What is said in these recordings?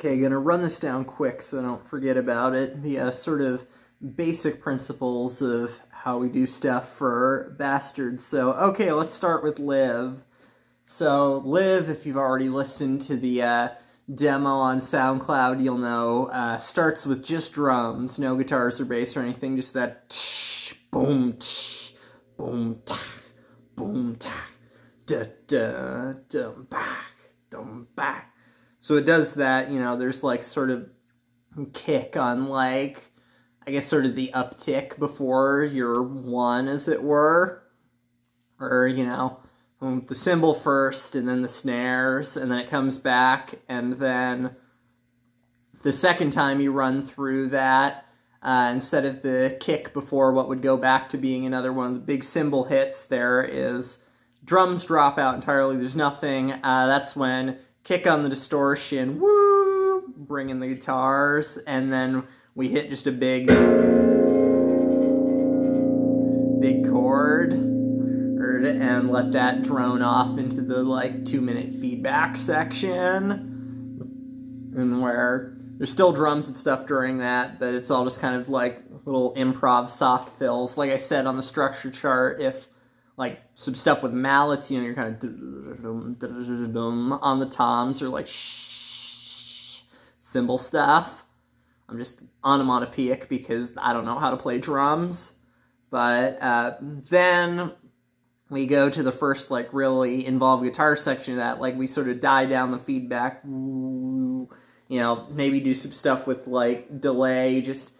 Okay, gonna run this down quick so I don't forget about it. The sort of basic principles of how we do stuff for Bastards. So, okay, let's start with Live. So, Live, if you've already listened to the demo on SoundCloud, you'll know, starts with just drums, no guitars or bass or anything, just that tsh, boom, tsh, boom, ta, boom, ta, da, da, dum, back, dum, back. So it does that, you know, there's like sort of kick on like, I guess sort of the uptick before your one, as it were. Or, you know, the cymbal first and then the snares, and then it comes back, and then the second time you run through that, instead of the kick before what would go back to being another one of the big cymbal hits, there is drums drop out entirely, there's nothing. That's when kick on the distortion, woo, bring in the guitars, and then we hit just a big chord, and let that drone off into the like 2-minute feedback section, and where there's still drums and stuff during that, but it's all just kind of like little improv soft fills. Like I said on the structure chart, if like some stuff with mallets, you know, you're kind of on the toms, or like cymbal stuff. I'm just onomatopoeic because I don't know how to play drums. But then we go to the first like really involved guitar section of that. Like we sort of die down the feedback, you know, maybe do some stuff with like delay, just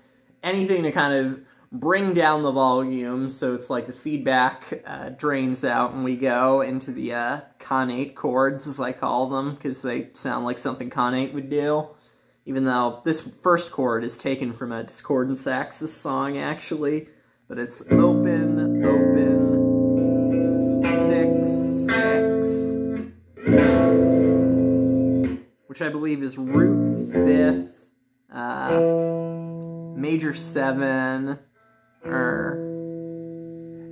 anything to kind of bring down the volume, so it's like the feedback drains out, and we go into the connate chords, as I call them, because they sound like something connate would do, even though this first chord is taken from a Discordance Axis song, actually, but it's open, open, 6, 6, which I believe is root 5th, major 7, or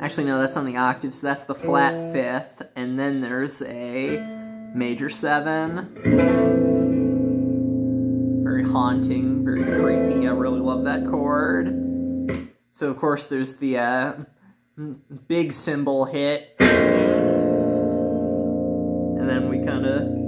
actually no, that's on the octave, so that's the flat 5th, and then there's a major 7. Very haunting, very creepy. I really love that chord. So of course there's the big cymbal hit, and then we kind of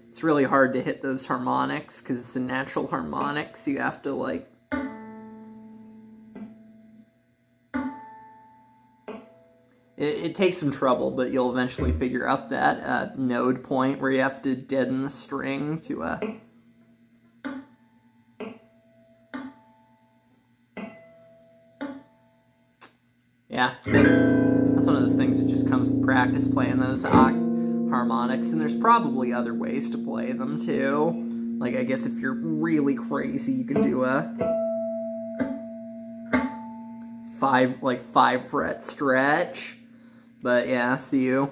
it's really hard to hit those harmonics because it's a natural harmonic, so you have to like it takes some trouble, but you'll eventually figure out that node point where you have to deaden the string to yeah, that's one of those things that just comes with practice, playing those harmonics, and there's probably other ways to play them too. Like, I guess if you're really crazy, you can do a 5 fret stretch. But yeah, see you.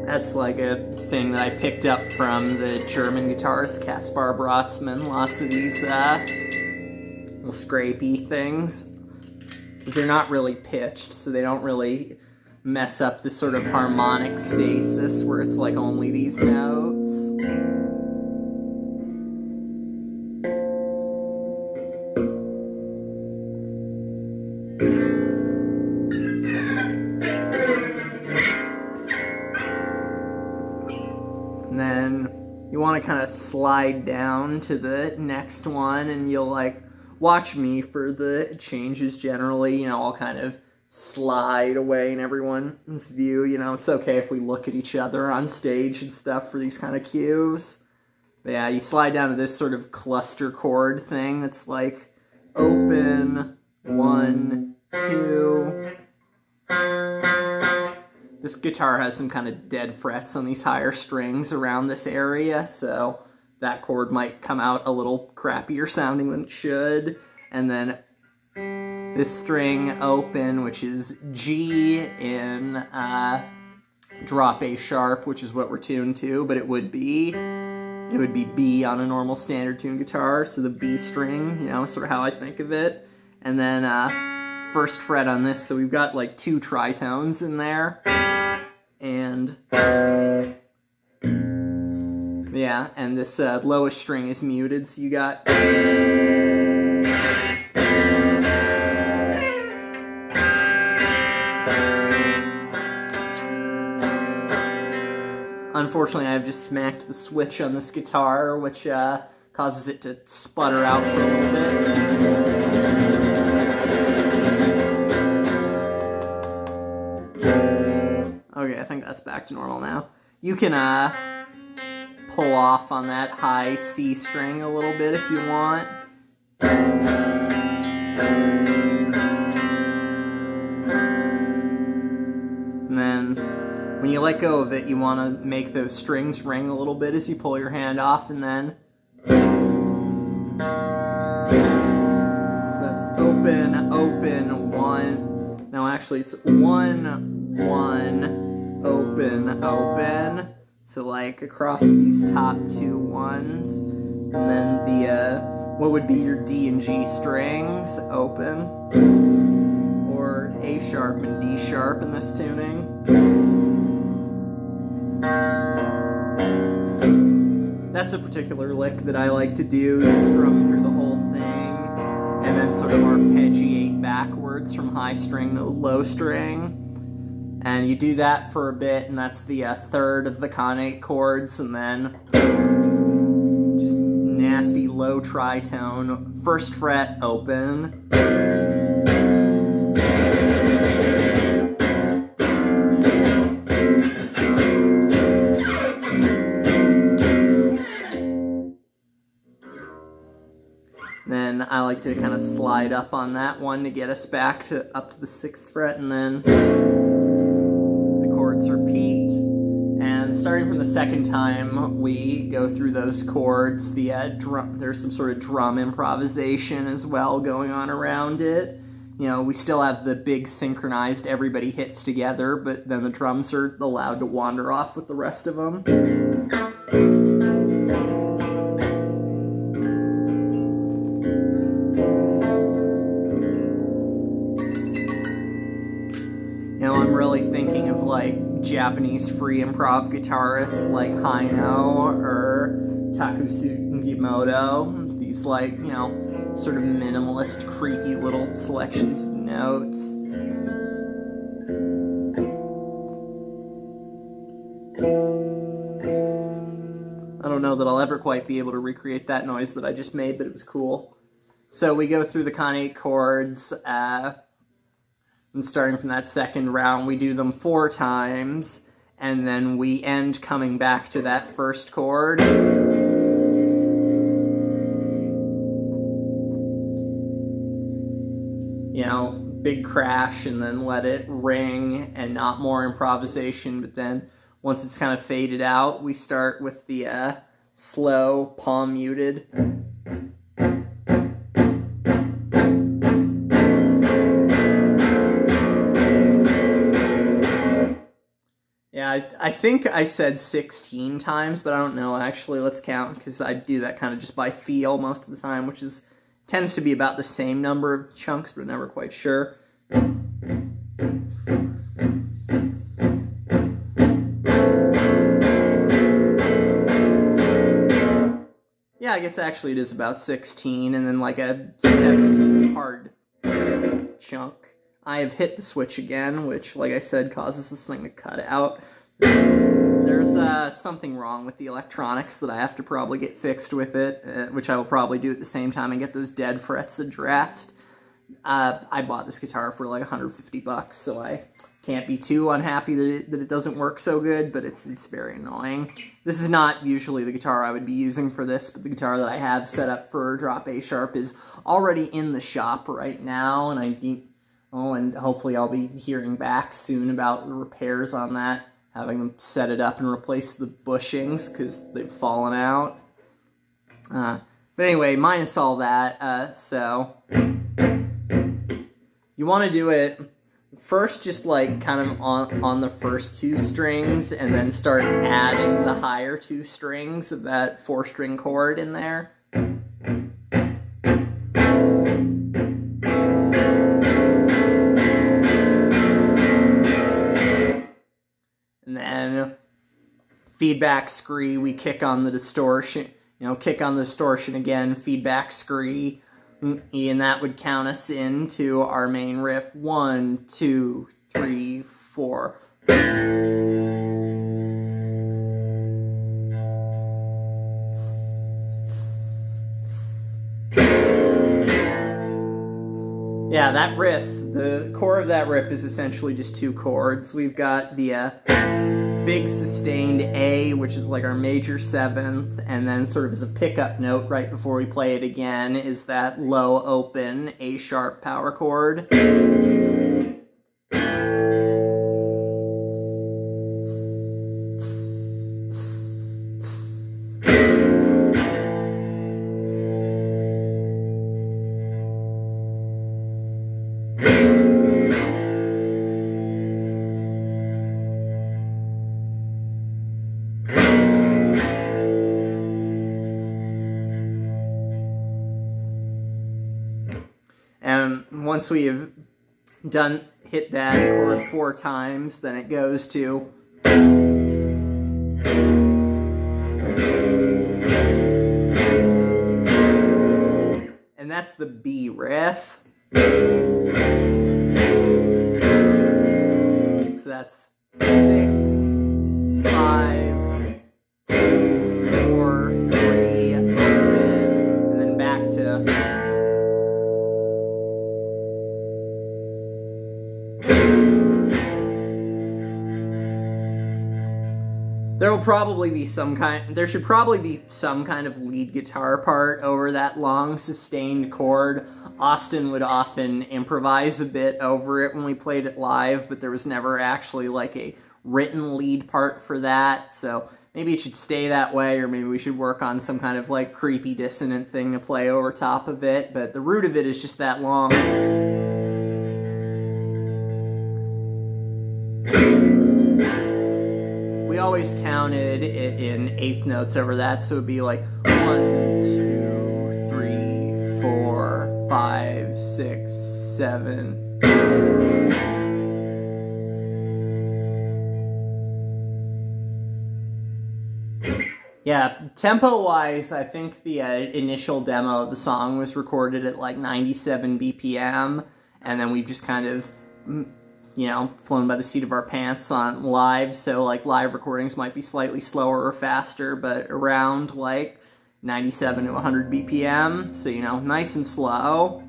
That's like a thing that I picked up from the German guitarist Kaspar Brotzmann. Lots of these little scrapey things. Because they're not really pitched, so they don't really mess up this sort of harmonic stasis where it's like only these notes. And then you want to kind of slide down to the next one, and you'll like watch me for the changes generally. You know, I'll kind of slide away in everyone's view. You know, it's okay if we look at each other on stage and stuff for these kind of cues. But yeah, you slide down to this sort of cluster chord thing that's like open, 1, 2. This guitar has some kind of dead frets on these higher strings around this area, so that chord might come out a little crappier sounding than it should. And then this string open, which is G in drop A sharp, which is what we're tuned to, but it would be B on a normal standard tuned guitar, so the B string, you know, sort of how I think of it. And then first fret on this, so we've got like 2 tritones in there. And yeah, and this lowest string is muted, so you got... Unfortunately, I've just smacked the switch on this guitar, which causes it to sputter out for a little bit. Okay, I think that's back to normal now. You can pull off on that high C string a little bit if you want. And then when you let go of it, you want to make those strings ring a little bit as you pull your hand off, and then... So that's open, open, 1. No, actually, it's 1, 1, open, open. So, like, across these top 2 ones. And then the, what would be your D and G strings, open. Or A sharp and D sharp in this tuning. That's a particular lick that I like to do. You strum through the whole thing, and then sort of arpeggiate backwards from high string to low string. And you do that for a bit, and that's the third of the Chromatic chords, and then just nasty low tritone, first fret, open. Then I like to kind of slide up on that one to get us back to up to the 6th fret, and then the chords repeat. And starting from the second time, we go through those chords. The there's some sort of drum improvisation as well going on around it. You know, we still have the big synchronized everybody hits together, but then the drums are allowed to wander off with the rest of them. I'm really thinking of like Japanese free improv guitarists like Haino or Takusugimoto. These like, you know, sort of minimalist, creaky little selections of notes. I don't know that I'll ever quite be able to recreate that noise that I just made, but it was cool. So we go through the Chromatic chords, and starting from that second round, we do them 4 times, and then we end coming back to that first chord. You know, big crash, and then let it ring, and not more improvisation, but then once it's kind of faded out, we start with the slow, palm muted. Yeah, I think I said 16 times, but I don't know, actually. Let's count, because I do that kind of just by feel most of the time, which tends to be about the same number of chunks, but I'm never quite sure. Yeah, I guess actually it is about 16, and then like a 17 hard chunk. I have hit the switch again, which, like I said, causes this thing to cut out. There's something wrong with the electronics that I have to probably get fixed with it, which I will probably do at the same time and get those dead frets addressed. I bought this guitar for like 150 bucks, so I can't be too unhappy that it doesn't work so good, but it's very annoying. This is not usually the guitar I would be using for this, but the guitar that I have set up for drop A sharp is already in the shop right now, and and hopefully I'll be hearing back soon about the repairs on that, having them set it up and replace the bushings, because they've fallen out. But anyway, minus all that, so... you want to do it first just like kind of on the first 2 strings, and then start adding the higher 2 strings of that 4-string chord in there. And then feedback scree, we kick on the distortion, kick on the distortion again, feedback scree, and that would count us into our main riff. 1, 2, 3, 4. Yeah, that riff, the core of that riff is essentially just 2 chords. We've got the big sustained A, which is like our major 7th, and then sort of as a pickup note right before we play it again is that low open A sharp power chord. And once we have hit that chord 4 times, then it goes to, and that's the B riff. So that's 6, 5, 2, 4, 3, open, and then back to. There should probably be some kind of lead guitar part over that long sustained chord. Austin would often improvise a bit over it when we played it live, but there was never actually like a written lead part for that, so maybe it should stay that way, or maybe we should work on some kind of like creepy dissonant thing to play over top of it, but the root of it is just that long. We always counted it in 8th notes over that, so it would be like 1, 2, 3, 4, 5, 6, 7. Yeah, tempo-wise, I think the initial demo of the song was recorded at like 97 BPM, and then we've just kind of, flown by the seat of our pants on live, so like live recordings might be slightly slower or faster, but around like 97 to 100 BPM, so nice and slow.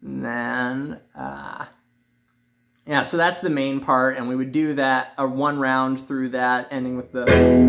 And then, yeah, so that's the main part, and we would do that, 1 round through that, ending with the...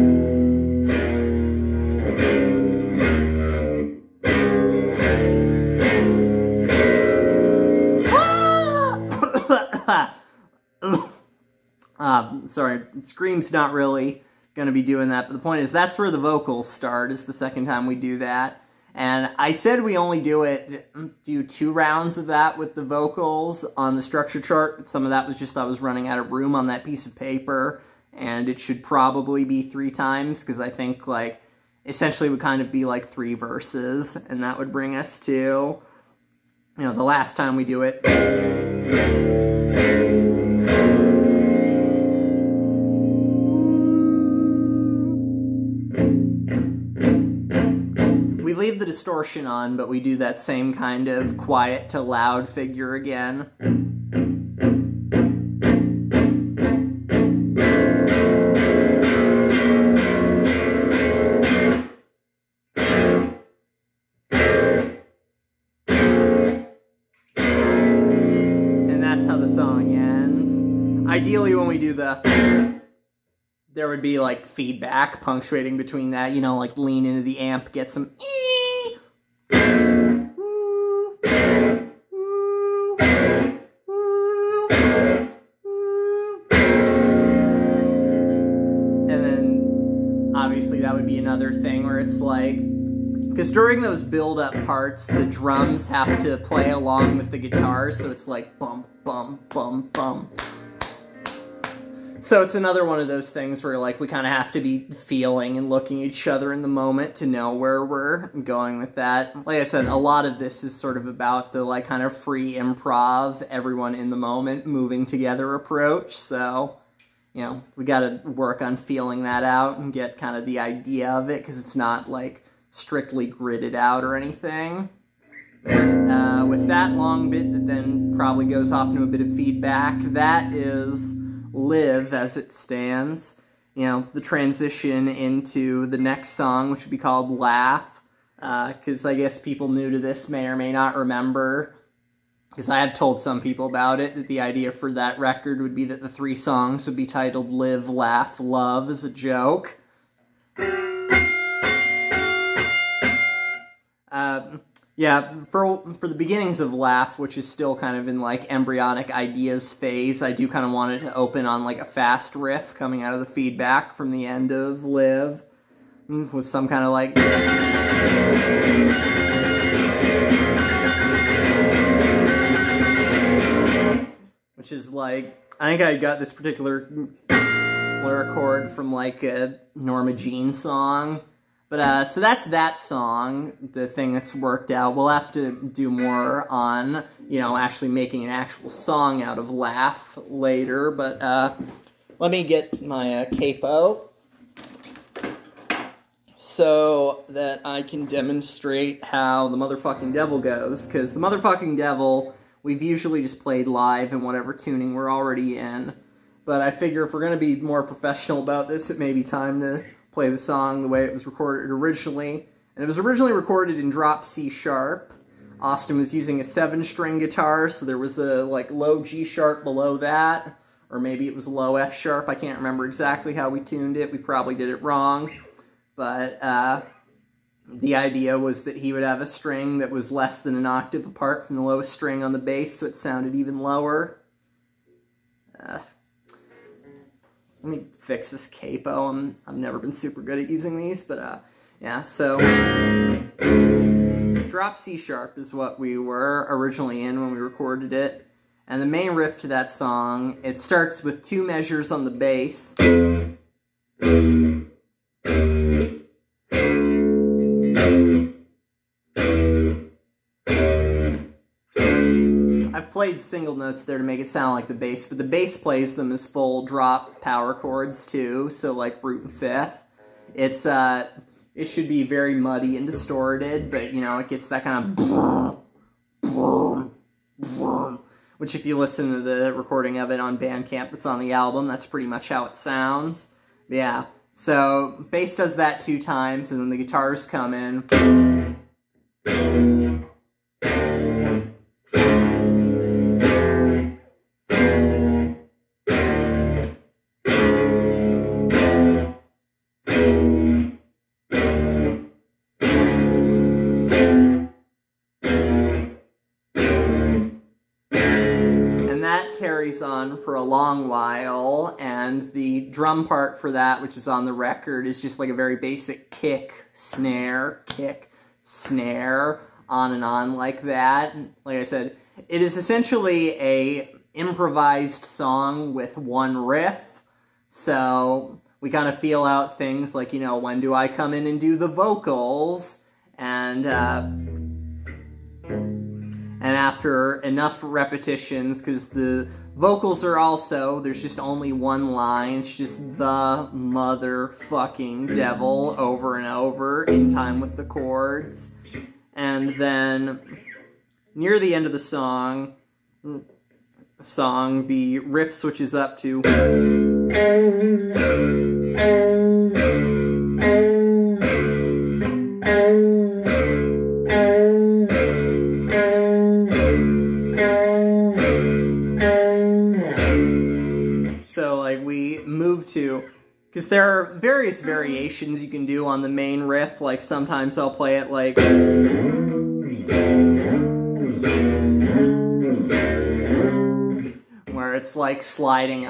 sorry, Scream's not really going to be doing that, but the point is that's where the vocals start, is the second time we do that. And I said we only do 2 rounds of that with the vocals on the structure chart, but some of that was just I was running out of room on that piece of paper, and it should probably be 3 times, because I think, like, essentially it would kind of be like 3 verses, and that would bring us to, the last time we do it. We leave the distortion on, but we do that same kind of quiet to loud figure again. And that's how the song ends. Ideally, when we do there would be like feedback punctuating between that, like lean into the amp, get some and then obviously that would be another thing where it's like because during those build-up parts, the drums have to play along with the guitar, so it's like bum, bum, bum, bum. So it's another one of those things where, like, we kind of have to be feeling and looking at each other in the moment to know where we're going with that. Like I said, a lot of this is sort of about the, like, kind of free improv, everyone in the moment, moving together approach. So, you know, we got to work on feeling that out and get kind of the idea of it, because it's not, like, strictly gridded out or anything. But, with that long bit that then probably goes off into a bit of feedback, that is Live as it stands. You know, the transition into the next song, which would be called Laugh, because I guess people new to this may or may not remember, because I have told some people about it, that the idea for that record would be that the 3 songs would be titled Live, Laugh, Love as a joke. Yeah, for the beginnings of Laugh, which is still kind of in, like, embryonic ideas phase, I do kind of want it to open on, like, a fast riff coming out of the feedback from the end of Live, with some kind of, like... which is, like, I think I got this particular chord from, like, a Norma Jean song. But, so that's that song, the thing that's worked out. We'll have to do more on, you know, actually making an actual song out of Laugh later. But, let me get my capo so that I can demonstrate how the motherfucking devil goes. Because the motherfucking devil, we've usually just played live in whatever tuning we're already in. But I figure if we're going to be more professional about this, it may be time to play the song the way it was recorded originally. And it was originally recorded in drop C sharp. Austin was using a 7-string guitar, so there was a, like, low G sharp below that. Or maybe it was a low F sharp. I can't remember exactly how we tuned it. We probably did it wrong. But, the idea was that he would have a string that was less than an octave apart from the lowest string on the bass, so it sounded even lower. Let me fix this capo. I've never been super good at using these, but, yeah, so... drop C sharp is what we were originally in when we recorded it. And the main riff to that song, it starts with 2 measures on the bass. I've played single notes there to make it sound like the bass, but the bass plays them as full drop power chords too, so like root and fifth. It's, it should be very muddy and distorted, but, you know, it gets that kind of which if you listen to the recording of it on Bandcamp that's on the album, that's pretty much how it sounds. But yeah, so bass does that 2 times, and then the guitars come in. Carries on for a long while, and the drum part for that, which is on the record, is just like a very basic kick, snare, on and on like that. Like I said, it is essentially a improvised song with one riff, so we kind of feel out things like, you know, when do I come in and do the vocals, and after enough repetitions, because the vocals are also, there's just only one line, it's just the motherfucking devil over and over in time with the chords. And then near the end of the song, the riff switches up to... So, like, we move to, because there are various variations you can do on the main riff, like, sometimes I'll play it, like, where it's, like, sliding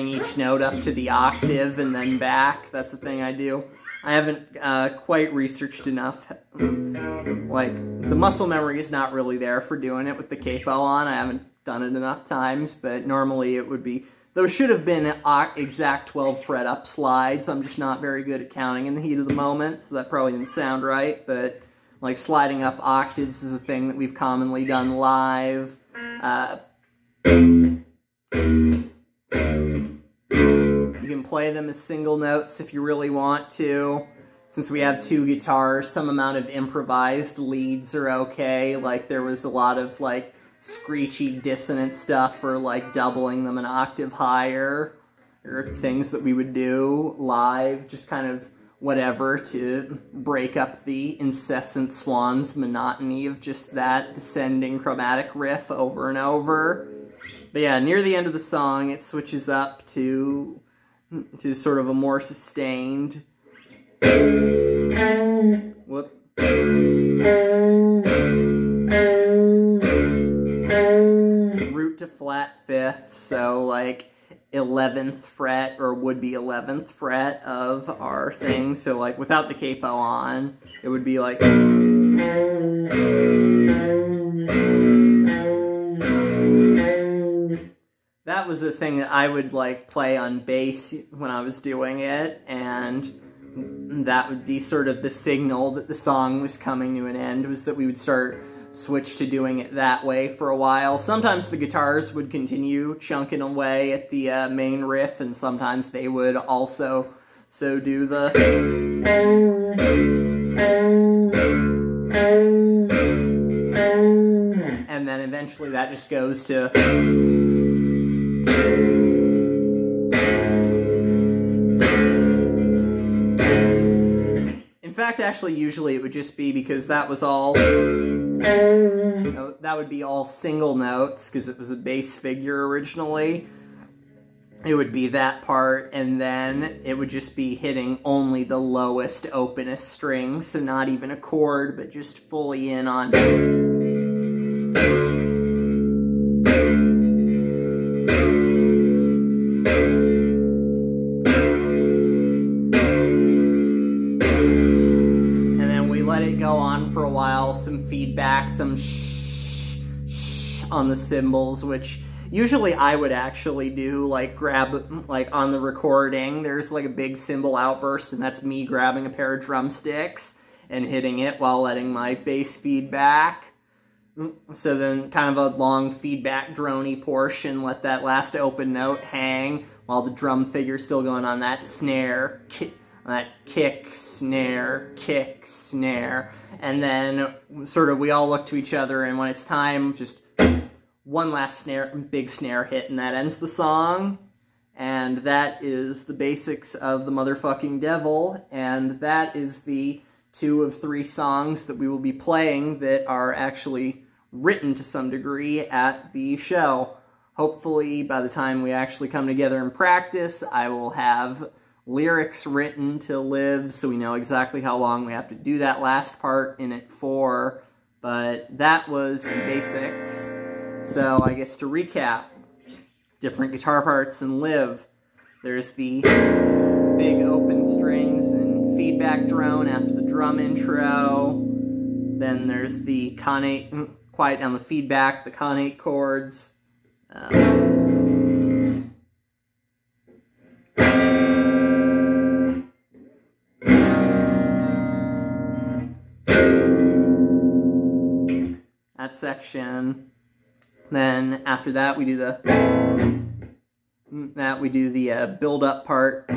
each note up to the octave and then back. That's the thing I do. I haven't quite researched enough. Like, the muscle memory is not really there for doing it with the capo on. I haven't done it enough times, but normally it would be... Those should have been exact 12 fret up slides. I'm just not very good at counting in the heat of the moment, so that probably didn't sound right, but like sliding up octaves is a thing that we've commonly done live. You can play them as single notes if you really want to. Since we have two guitars, some amount of improvised leads are okay. Like, there was a lot of, like, screechy, dissonant stuff for, like, doubling them an octave higher. Or things that we would do live, just kind of whatever to break up the incessant swan's monotony of just that descending chromatic riff over and over. But yeah, near the end of the song, it switches up to sort of a more sustained root to flat fifth, so like 11th fret, or would be 11th fret of our thing. So like without the capo on, it would be like... That was the thing that I would like play on bass when I was doing it, and that would be sort of the signal that the song was coming to an end, was that we would switch to doing it that way for a while. Sometimes the guitars would continue chunking away at the main riff, and sometimes they would also do the... And then eventually that just goes to... In fact, actually, usually it would just be, because that was all... that would be all single notes, because it was a bass figure originally. It would be that part, and then it would just be hitting only the lowest, openest strings, so not even a chord, but just fully in on... Some feedback, some shh on the cymbals, which usually I would actually do, like grab, like on the recording, there's like a big cymbal outburst, and that's me grabbing a pair of drumsticks and hitting it while letting my bass feedback. So then kind of a long feedback droney portion, let that last open note hang while the drum figure's still going on that snare, that kick, snare, and then sort of we all look to each other, and when it's time, just one last big snare hit, and that ends the song. And that is the basics of the Motherfucking Devil, and that is the 2 of 3 songs that we will be playing that are actually written to some degree at the show. Hopefully, by the time we actually come together and practice, I will have lyrics written to live, so we know exactly how long we have to do that last part in it for, but that was the basics. So I guess to recap, different guitar parts in Live. There's the big open strings and feedback drone after the drum intro. Then there's the conate, quiet on the feedback, the conate chords. That section. Then after that we do the build up part.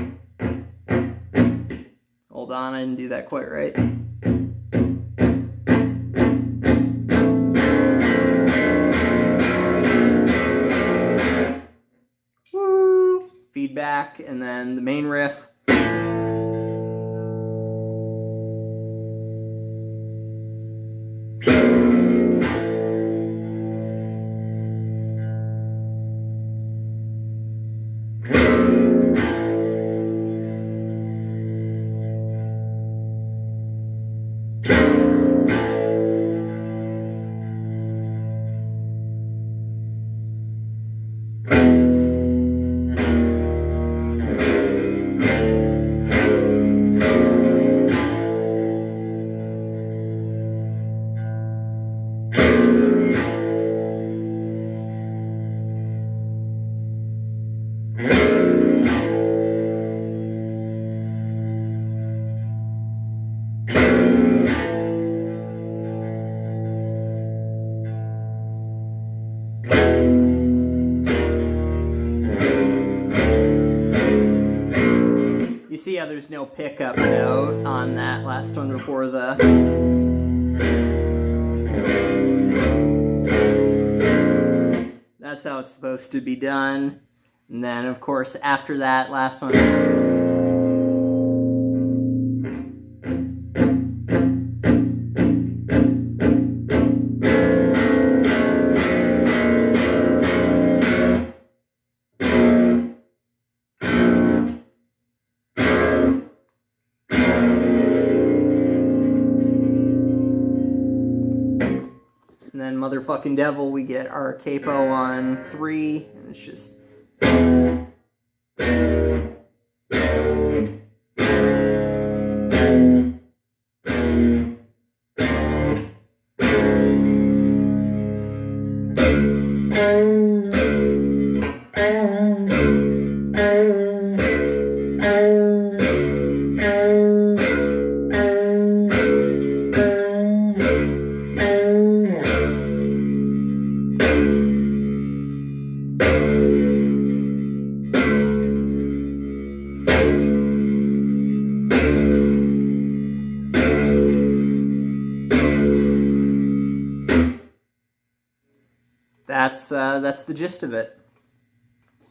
Hold on, I didn't do that quite right. Woo! Feedback, and then the main riff. You see how there's no pickup note on that last one before the... That's how it's supposed to be done. And then, of course, after that last one... And then Motherfucking Devil, we get our capo on 3, and it's just... That's the gist of it.